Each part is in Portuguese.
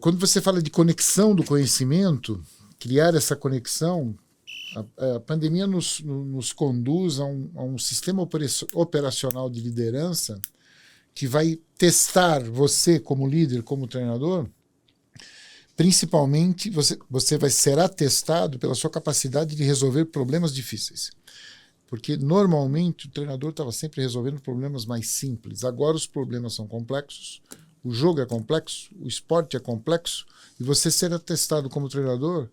quando você fala de conexão do conhecimento, criar essa conexão, a pandemia nos conduz a um sistema operacional de liderança que vai testar você como líder, como treinador. Principalmente, você será testado pela sua capacidade de resolver problemas difíceis. Porque, normalmente, o treinador estava sempre resolvendo problemas mais simples. Agora, os problemas são complexos, o jogo é complexo, o esporte é complexo, e você será testado como treinador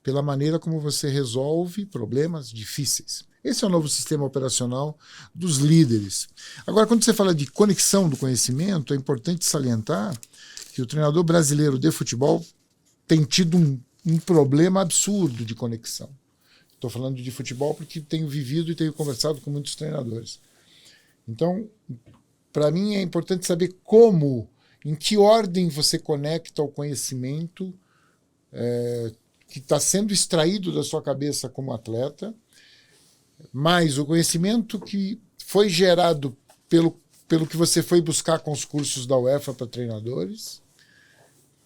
pela maneira como você resolve problemas difíceis. Esse é o novo sistema operacional dos líderes. Agora, quando você fala de conexão do conhecimento, é importante salientar que o treinador brasileiro de futebol tem tido um problema absurdo de conexão. Estou falando de futebol porque tenho vivido e tenho conversado com muitos treinadores. Então, para mim é importante saber em que ordem você conecta o conhecimento que está sendo extraído da sua cabeça como atleta, mais o conhecimento que foi gerado pelo que você foi buscar com os cursos da UEFA para treinadores.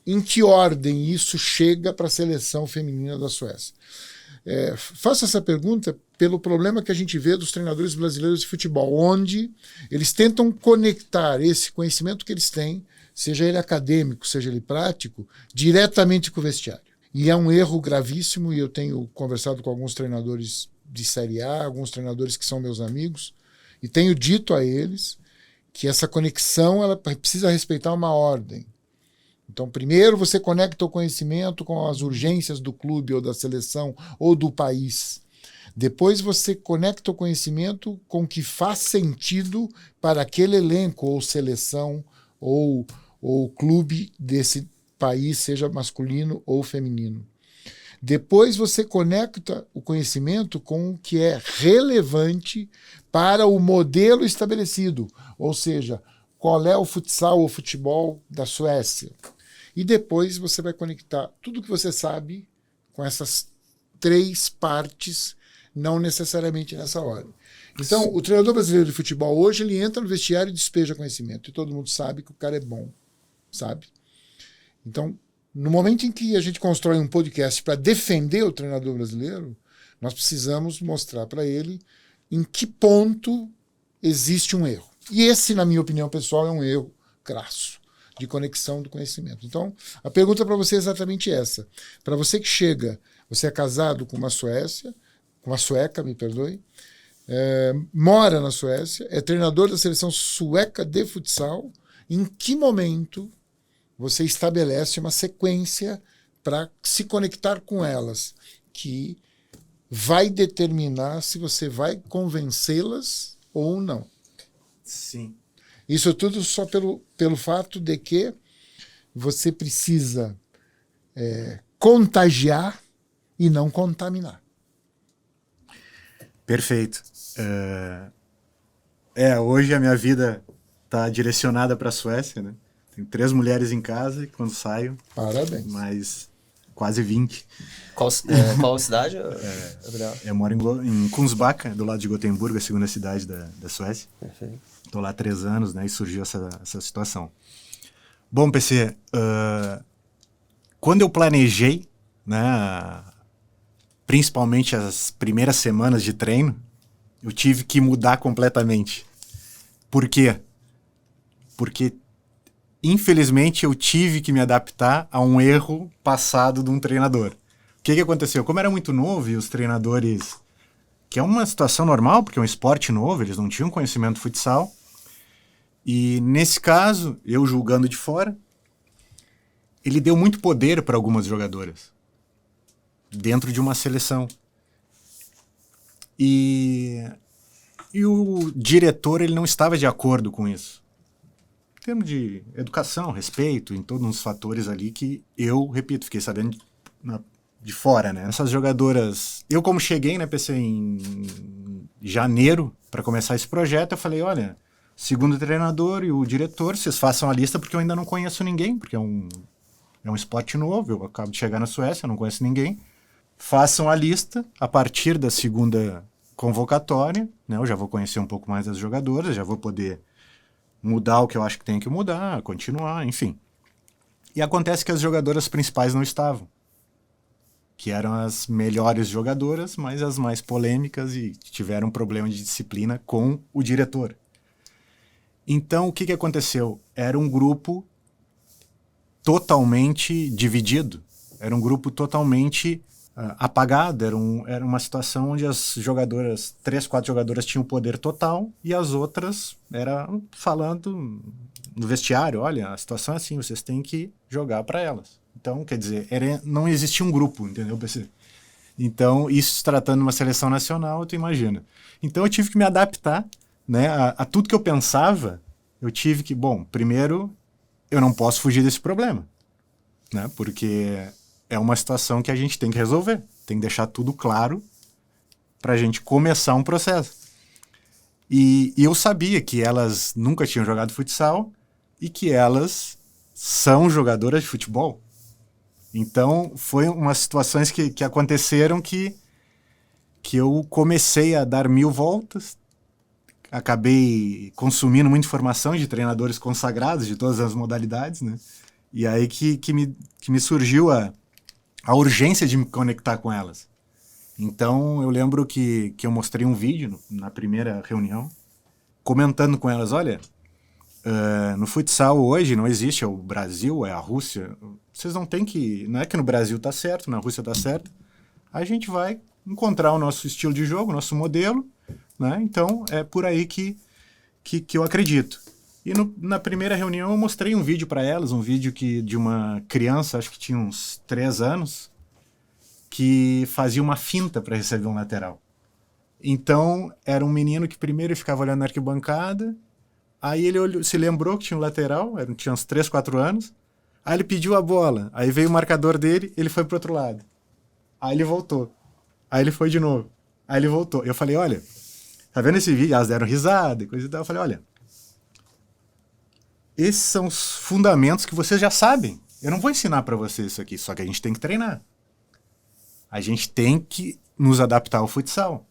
Em que ordem isso chega para a seleção feminina da Suécia? Faço essa pergunta pelo problema que a gente vê dos treinadores brasileiros de futebol, onde eles tentam conectar esse conhecimento que eles têm, seja ele acadêmico, seja ele prático, diretamente com o vestiário. E é um erro gravíssimo, e eu tenho conversado com alguns treinadores de Série A, alguns treinadores que são meus amigos, e tenho dito a eles que essa conexão ela precisa respeitar uma ordem. Então, primeiro você conecta o conhecimento com as urgências do clube ou da seleção ou do país. Depois você conecta o conhecimento com o que faz sentido para aquele elenco ou seleção ou clube desse país, seja masculino ou feminino. Depois você conecta o conhecimento com o que é relevante para o modelo estabelecido, ou seja, qual é o futsal ou futebol da Suécia. E depois você vai conectar tudo que você sabe com essas 3 partes, não necessariamente nessa ordem. Então, o treinador brasileiro de futebol hoje, ele entra no vestiário e despeja conhecimento. E todo mundo sabe que o cara é bom, sabe? Então, no momento em que a gente constrói um podcast para defender o treinador brasileiro, nós precisamos mostrar para ele em que ponto existe um erro. E esse, na minha opinião pessoal, é um erro crasso de conexão do conhecimento. Então, a pergunta para você é exatamente essa. Para você que chega, você é casado com uma sueca, me perdoe, mora na Suécia, é treinador da seleção sueca de futsal, em que momento você estabelece uma sequência para se conectar com elas, que vai determinar se você vai convencê-las ou não. Sim. Isso tudo só pelo fato de que você precisa contagiar e não contaminar. Perfeito. Hoje a minha vida está direcionada para a Suécia, né? Tenho 3 mulheres em casa e quando saio... Parabéns. Mais quase 20. Qual cidade, Gabriel? Eu moro em Kungsbacka, do lado de Gotemburgo, a segunda cidade da Suécia. Perfeito. Estou lá há 3 anos, né, e surgiu essa situação. Bom, PC, quando eu planejei, né, principalmente as primeiras semanas de treino, eu tive que mudar completamente. Por quê? Porque, infelizmente, eu tive que me adaptar a um erro passado de um treinador. O que aconteceu? Como era muito novo e os treinadores... Que é uma situação normal, porque é um esporte novo, eles não tinham conhecimento do futsal. E, nesse caso, eu julgando de fora, ele deu muito poder para algumas jogadoras dentro de uma seleção. E o diretor ele não estava de acordo com isso. Em termos de educação, respeito, em todos os fatores ali que eu, repito, fiquei sabendo de fora, né? Essas jogadoras... Eu, como cheguei, né, PC, em janeiro, para começar esse projeto, eu falei, olha, segundo o treinador e o diretor, vocês façam a lista, porque eu ainda não conheço ninguém, porque é um esporte novo, eu acabo de chegar na Suécia, eu não conheço ninguém. Façam a lista, a partir da segunda convocatória, né, eu já vou conhecer um pouco mais as jogadoras, já vou poder mudar o que eu acho que tem que mudar, continuar, enfim. E acontece que as jogadoras principais não estavam. Que eram as melhores jogadoras, mas as mais polêmicas e tiveram um problema de disciplina com o diretor. Então, o que aconteceu? Era um grupo totalmente dividido. Era um grupo totalmente apagado. Era uma situação onde as jogadoras, 3, 4 jogadoras tinham poder total e as outras eram falando no vestiário, olha, a situação é assim, vocês têm que jogar para elas. Então, quer dizer, não existia um grupo, entendeu, PC? Então, isso se tratando de uma seleção nacional, tu imagina. Então, eu tive que me adaptar, né, a tudo que eu pensava. Eu tive que, bom, primeiro, eu não posso fugir desse problema, né, porque é uma situação que a gente tem que resolver, tem que deixar tudo claro para a gente começar um processo. E eu sabia que elas nunca tinham jogado futsal e que elas são jogadoras de futebol. Então, foi umas situações que aconteceram que eu comecei a dar 1000 voltas, acabei consumindo muita informação de treinadores consagrados de todas as modalidades, né? E aí que me surgiu a urgência de me conectar com elas. Então, eu lembro que eu mostrei um vídeo na primeira reunião, comentando com elas, olha, no futsal hoje não existe, é o Brasil, é a Rússia. Vocês não tem que... Não é que no Brasil tá certo, na Rússia tá certo. A gente vai encontrar o nosso estilo de jogo, o nosso modelo, né? Então, é por aí que eu acredito. E na primeira reunião eu mostrei um vídeo para elas, um vídeo de uma criança, acho que tinha uns 3 anos, que fazia uma finta para receber um lateral. Então, era um menino que primeiro ficava olhando na arquibancada, aí ele se lembrou que tinha um lateral, tinha uns 3, 4 anos, aí ele pediu a bola, aí veio o marcador dele, ele foi pro outro lado. Aí ele voltou. Aí ele foi de novo. Aí ele voltou. Eu falei, olha, tá vendo esse vídeo? Elas deram risada e coisa e tal. Eu falei, olha, esses são os fundamentos que vocês já sabem. Eu não vou ensinar para vocês isso aqui, só que a gente tem que treinar. A gente tem que nos adaptar ao futsal.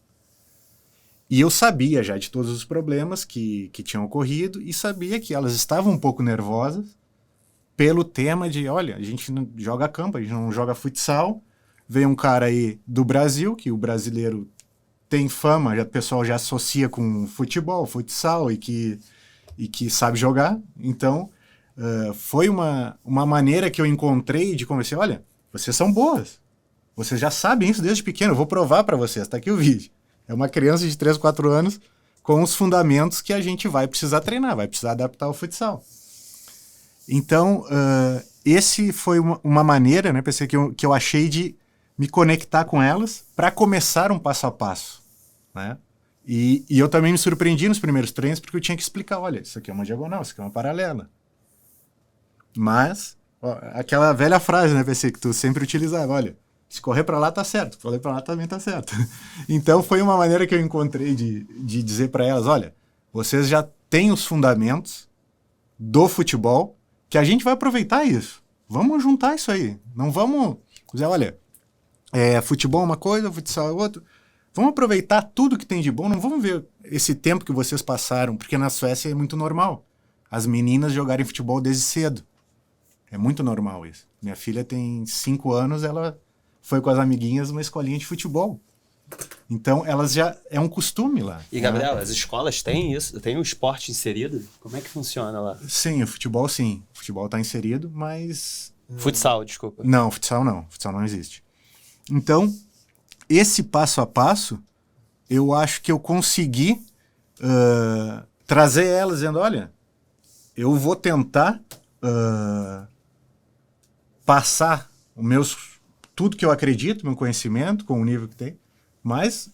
E eu sabia já de todos os problemas que tinham ocorrido e sabia que elas estavam um pouco nervosas pelo tema de, olha, a gente não joga campo, a gente não joga futsal. Vem um cara aí do Brasil, que o brasileiro tem fama, o pessoal já associa com futebol, futsal e que sabe jogar. Então, foi uma maneira que eu encontrei de convencer, olha, vocês são boas. Vocês já sabem isso desde pequeno, eu vou provar para vocês, tá aqui o vídeo. É uma criança de 3, 4 anos com os fundamentos que a gente vai precisar treinar, vai precisar adaptar ao futsal. Então, esse foi uma maneira, né, pensei, que eu achei de me conectar com elas para começar um passo a passo, né? E eu também me surpreendi nos primeiros treinos porque eu tinha que explicar, olha, isso aqui é uma diagonal, isso aqui é uma paralela. Mas, ó, aquela velha frase, né, PC, que tu sempre utilizava, olha, se correr para lá tá certo, correr para lá também tá certo. Então foi uma maneira que eu encontrei de dizer para elas, olha, vocês já têm os fundamentos do futebol, que a gente vai aproveitar isso. Vamos juntar isso aí. Não vamos dizer, olha, futebol é uma coisa, futsal é outra. Vamos aproveitar tudo que tem de bom, não vamos ver esse tempo que vocês passaram, porque na Suécia é muito normal as meninas jogarem futebol desde cedo. É muito normal isso. Minha filha tem 5 anos, ela foi com as amiguinhas numa escolinha de futebol. Então, elas já... É um costume lá. E, Gabriel, as escolas têm isso? Tem o esporte inserido? Como é que funciona lá? Sim, o futebol sim. O futebol está inserido, mas... Futsal, desculpa. Não, futsal não. Futsal não existe. Então, esse passo a passo, eu acho que eu consegui trazer elas dizendo, olha, eu vou tentar passar tudo que eu acredito, meu conhecimento, com o nível que tem, mas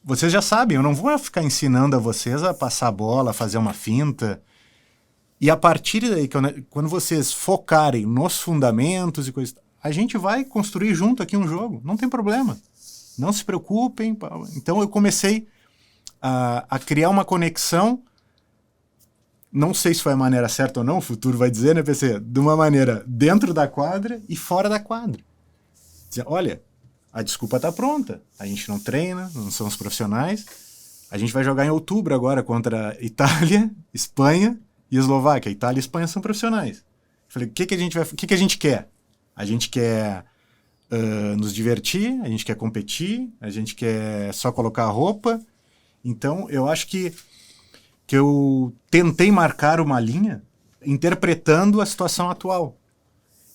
vocês já sabem, eu não vou ficar ensinando a vocês a passar a bola, a fazer uma finta. E a partir daí, quando vocês focarem nos fundamentos e coisas, a gente vai construir junto aqui um jogo, não tem problema. Não se preocupem. Então eu comecei a criar uma conexão, não sei se foi a maneira certa ou não, o futuro vai dizer, né, PC? De uma maneira dentro da quadra e fora da quadra. Dizer, olha, a desculpa está pronta, a gente não treina, não somos profissionais, a gente vai jogar em outubro agora contra Itália, Espanha e Eslováquia. Itália e Espanha são profissionais. Falei, o que a gente quer? A gente quer nos divertir, a gente quer competir, a gente quer só colocar a roupa. Então, eu acho que eu tentei marcar uma linha interpretando a situação atual.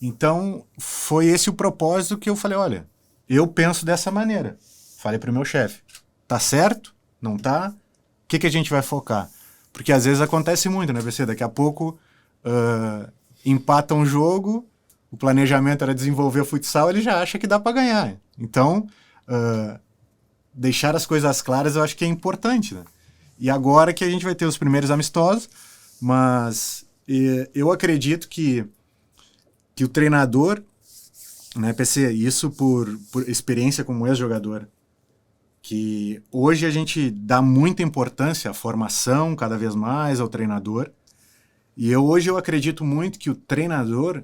Então, foi esse o propósito que eu falei, olha, eu penso dessa maneira. Falei para o meu chefe, tá certo? Não tá? O que a gente vai focar? Porque às vezes acontece muito, né, PC? Daqui a pouco empata um jogo, o planejamento era desenvolver o futsal, ele já acha que dá para ganhar. Então, deixar as coisas claras eu acho que é importante, né? E agora que a gente vai ter os primeiros amistosos, mas eu acredito que o treinador, né, PC, isso por experiência como ex-jogador, que hoje a gente dá muita importância à formação cada vez mais ao treinador, e hoje eu acredito muito que o treinador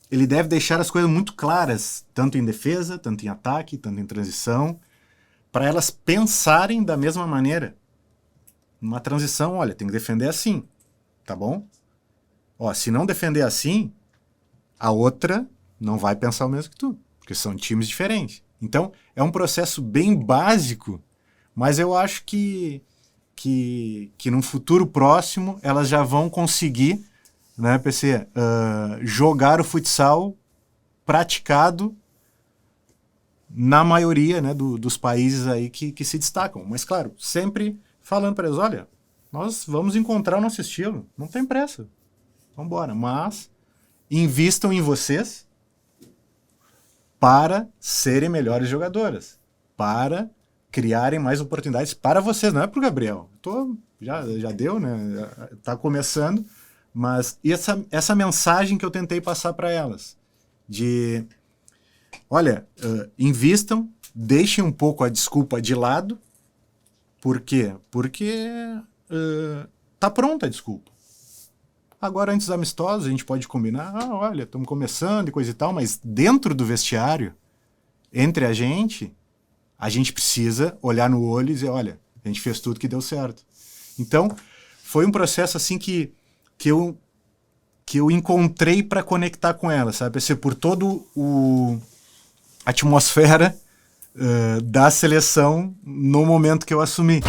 ele deve deixar as coisas muito claras, tanto em defesa, tanto em ataque, tanto em transição, para elas pensarem da mesma maneira. Numa transição, olha, tem que defender assim, tá bom? Ó, se não defender assim, a outra não vai pensar o mesmo que tu, porque são times diferentes. Então, é um processo bem básico, mas eu acho que num futuro próximo elas já vão conseguir, né, PC, jogar o futsal praticado na maioria, né, dos países aí que se destacam. Mas, claro, sempre falando para eles, olha, nós vamos encontrar o nosso estilo, não tem pressa, vamos embora, mas invistam em vocês para serem melhores jogadoras, para criarem mais oportunidades para vocês, não é para o Gabriel. Já deu, né? Tá começando, mas essa mensagem que eu tentei passar para elas, de, olha, invistam, deixem um pouco a desculpa de lado. Por quê? Porque tá pronta a desculpa. Agora, antes dos amistosos, a gente pode combinar, olha, estamos começando e coisa e tal, mas dentro do vestiário, entre a gente precisa olhar no olho e dizer, olha, a gente fez tudo que deu certo. Então, foi um processo assim que eu encontrei para conectar com ela, sabe? Por todo a atmosfera da seleção no momento que eu assumi.